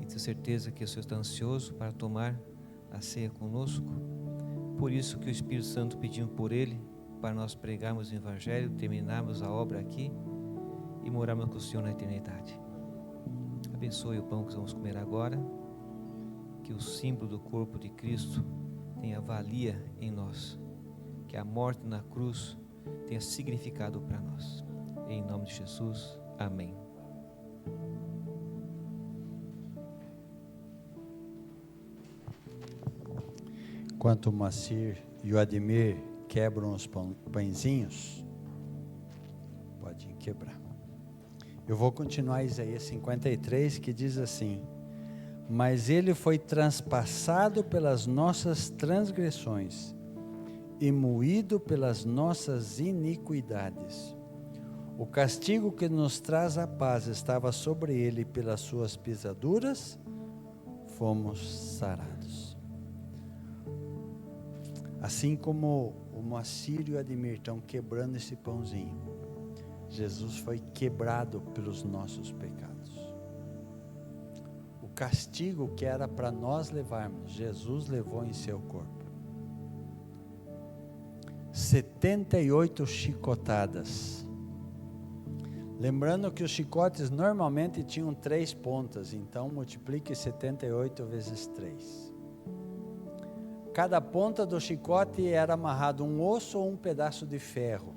E tenho certeza que o Senhor está ansioso para tomar a ceia conosco. Por isso que o Espírito Santo pediu por Ele, para nós pregarmos o Evangelho, terminarmos a obra aqui e morarmos com o Senhor na eternidade. Abençoe o pão que vamos comer agora, que o símbolo do corpo de Cristo tenha valia em nós, que a morte na cruz tenha significado para nós. Em nome de Jesus, amém. Enquanto o Moacir e o Ademir quebram os pãezinhos, pode quebrar. Eu vou continuar Isaías 53, que diz assim: mas ele foi transpassado pelas nossas transgressões e moído pelas nossas iniquidades. O castigo que nos traz a paz estava sobre ele, e pelas suas pisaduras fomos sarados. Assim como o Moacir e o Ademir estão quebrando esse pãozinho, Jesus foi quebrado pelos nossos pecados. O castigo que era para nós levarmos, Jesus levou em seu corpo. 78 chicotadas. Lembrando que os chicotes normalmente tinham 3 pontas, então multiplique 78 vezes 3. Cada ponta do chicote era amarrado um osso ou um pedaço de ferro.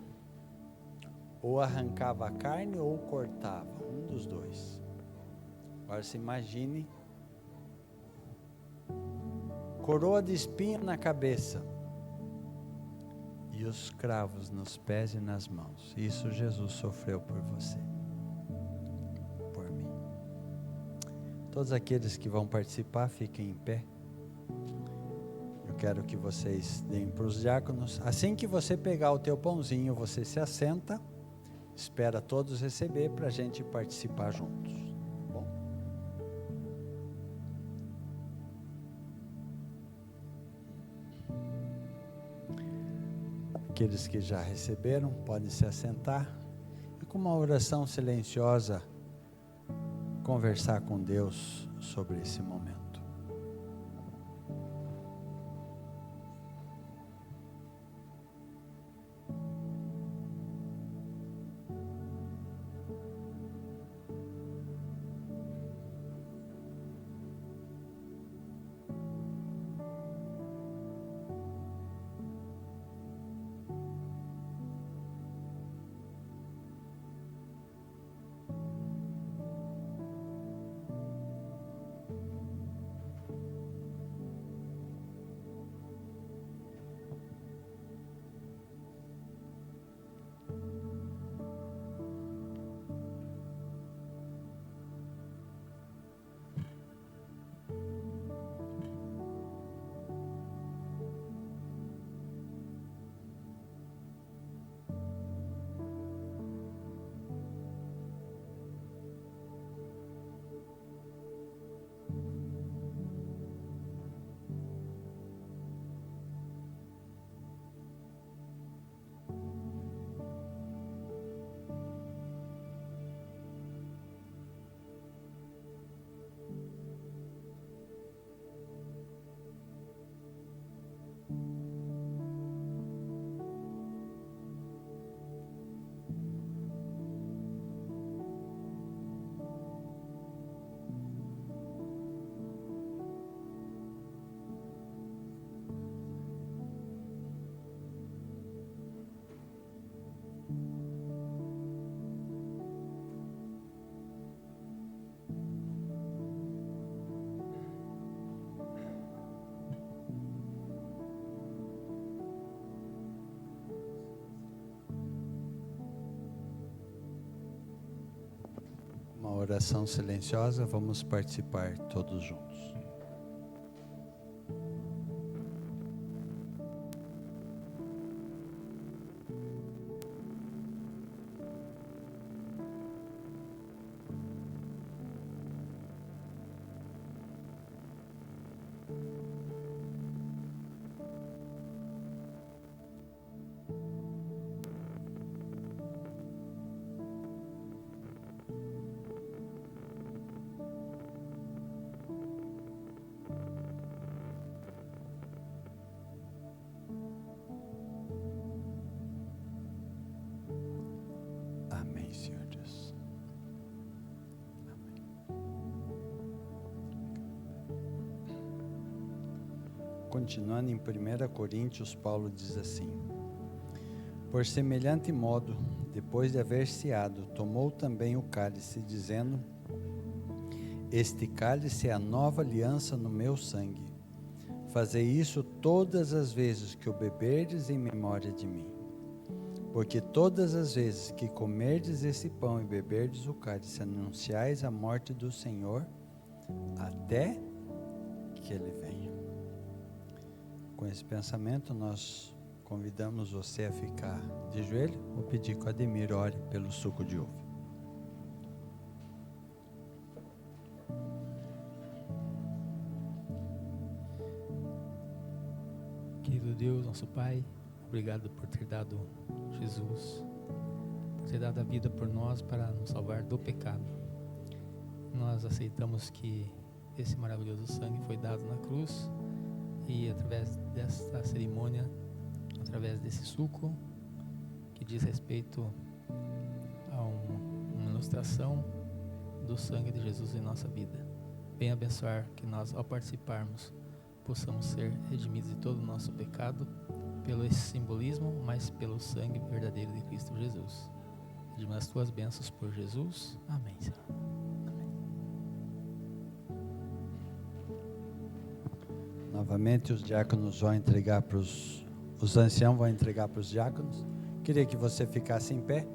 Ou arrancava a carne ou cortava, um dos dois. Agora se imagine, coroa de espinho na cabeça e os cravos nos pés e nas mãos. Isso Jesus sofreu por você, por mim. Todos aqueles que vão participar, fiquem em pé. Eu quero que vocês deem para os diáconos. Assim que você pegar o teu pãozinho, você se assenta, espera todos receber para a gente participar juntos. Bom? Aqueles que já receberam podem se assentar e com uma oração silenciosa conversar com Deus sobre esse momento. Uma oração silenciosa, vamos participar todos juntos. Amém, Senhor Deus. Amém. Continuando em 1 Coríntios, Paulo diz assim: por semelhante modo, depois de haver ceado, tomou também o cálice, dizendo: este cálice é a nova aliança no meu sangue. Fazei isso todas as vezes que o beberdes em memória de mim. Porque todas as vezes que comerdes esse pão e beberdes o cálice, anunciais a morte do Senhor, até que Ele venha. Com esse pensamento, nós convidamos você a ficar de joelho. Vou pedir que o Ademir ore pelo suco de uva. Querido Deus, nosso Pai, obrigado por ter dado Jesus, por ter dado a vida por nós para nos salvar do pecado. Nós aceitamos que esse maravilhoso sangue foi dado na cruz e através desta cerimônia, através desse suco que diz respeito a uma ilustração do sangue de Jesus em nossa vida. Venha abençoar que nós, ao participarmos, possamos ser redimidos de todo o nosso pecado pelo esse simbolismo, mas pelo sangue verdadeiro de Cristo Jesus. Pedimos as tuas bênçãos por Jesus. Amém, Senhor. Amém. Novamente os diáconos vão entregar para os anciãos vão entregar para os diáconos. Queria que você ficasse em pé.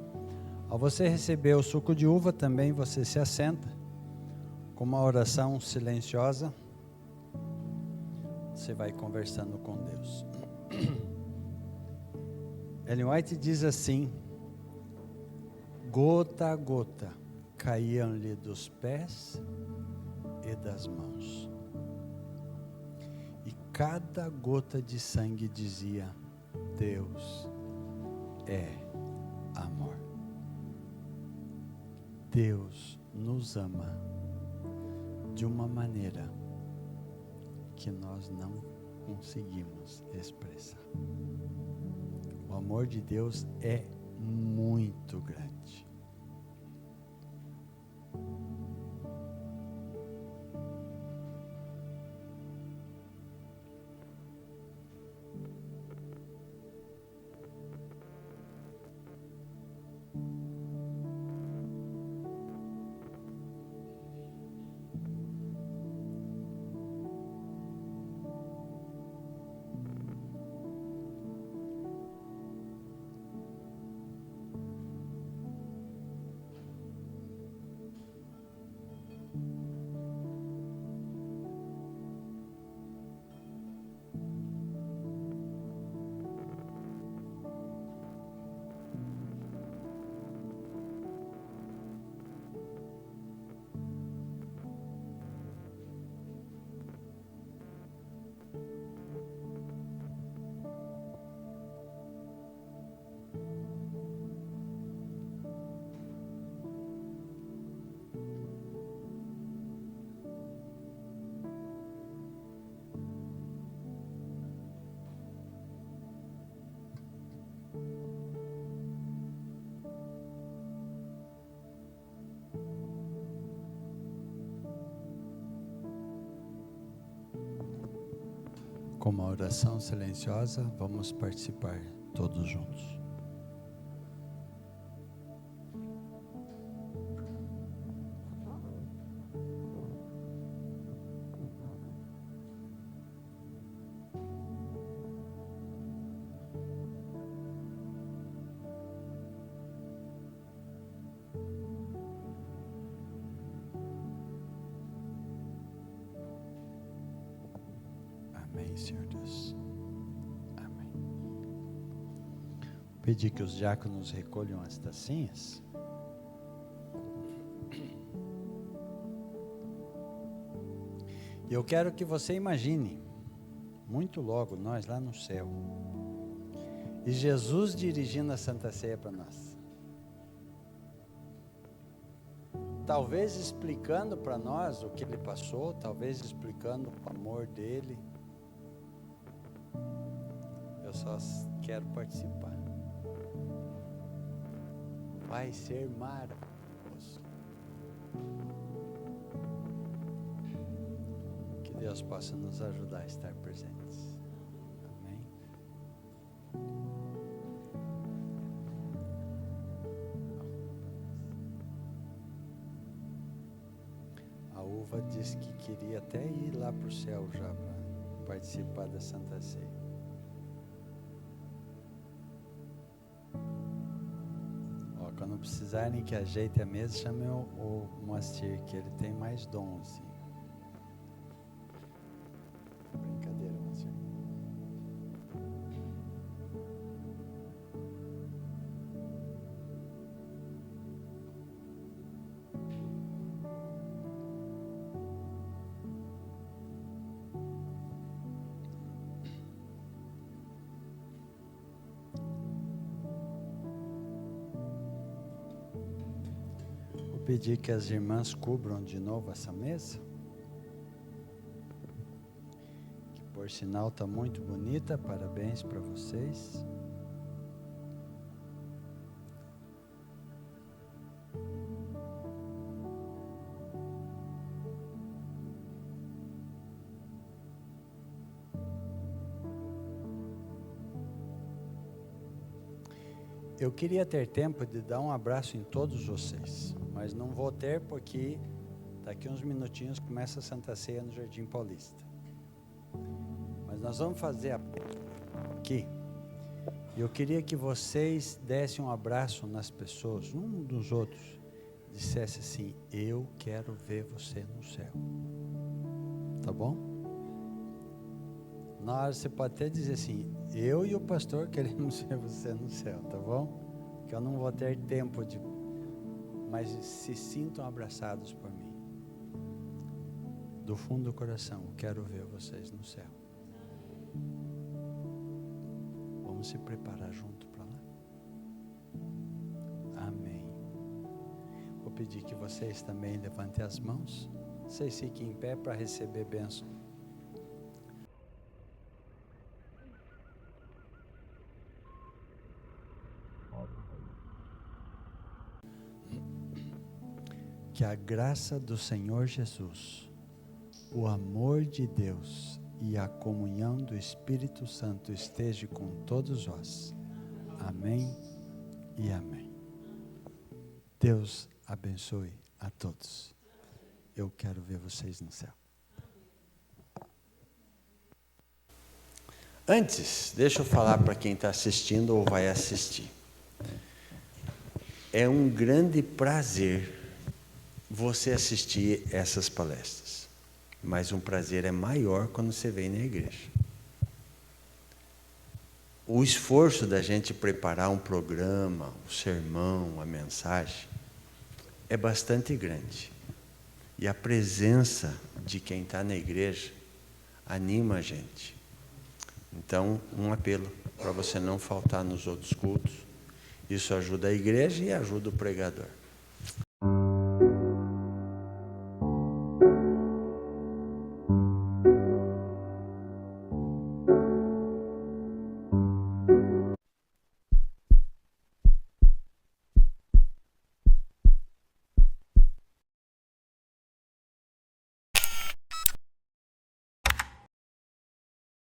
Ao você receber o suco de uva, também você se assenta com uma oração silenciosa. Você vai conversando com Deus. Ellen White diz assim: gota a gota caíam-lhe dos pés e das mãos, e cada gota de sangue dizia: Deus é amor. Deus nos ama de uma maneira que nós não conseguimos expressar. O amor de Deus é muito grande. Com uma oração silenciosa, vamos participar todos juntos. Amém, Senhor Deus. Amém. Pedir que os diáconos recolham as tacinhas. E eu quero que você imagine, muito logo, nós lá no céu, e Jesus dirigindo a Santa Ceia para nós. Talvez explicando para nós o que Ele passou, talvez explicando o amor dEle. Eu só quero participar. vai ser maravilhoso. Que Deus possa nos ajudar a estar presentes. Amém. A Uva disse que queria até ir lá para o céu já para participar da Santa Ceia. Quando precisarem que ajeite a mesa, chamem o Moacir, que ele tem mais dom, assim. Brincadeira, Moacir. Pedir que as irmãs cubram de novo essa mesa, que por sinal está muito bonita, parabéns para vocês. Eu queria ter tempo de dar um abraço em todos vocês, mas não vou ter porque daqui uns minutinhos começa a Santa Ceia no Jardim Paulista. Mas nós vamos fazer aqui. E eu queria que vocês dessem um abraço nas pessoas, um dos outros, dissesse assim: eu quero ver você no céu. Tá bom? Na hora você pode até dizer assim: eu e o pastor queremos ver você no céu, tá bom? Que eu não vou ter tempo de... Mas se sintam abraçados por mim. Do fundo do coração, eu quero ver vocês no céu. Vamos se preparar junto para lá? Amém. Vou pedir que vocês também levantem as mãos. Vocês fiquem em pé para receber bênção. Que a graça do Senhor Jesus, o amor de Deus e a comunhão do Espírito Santo esteja com todos vós. Amém e amém. Deus abençoe a todos. Eu quero ver vocês no céu. Antes, deixa eu falar para quem está assistindo ou vai assistir. É um grande prazer você assistir essas palestras, mas um prazer é maior quando você vem na igreja. O esforço da gente preparar um programa, um sermão, a mensagem, é bastante grande. E a presença de quem está na igreja anima a gente. Então, um apelo para você não faltar nos outros cultos. Isso ajuda a igreja e ajuda o pregador.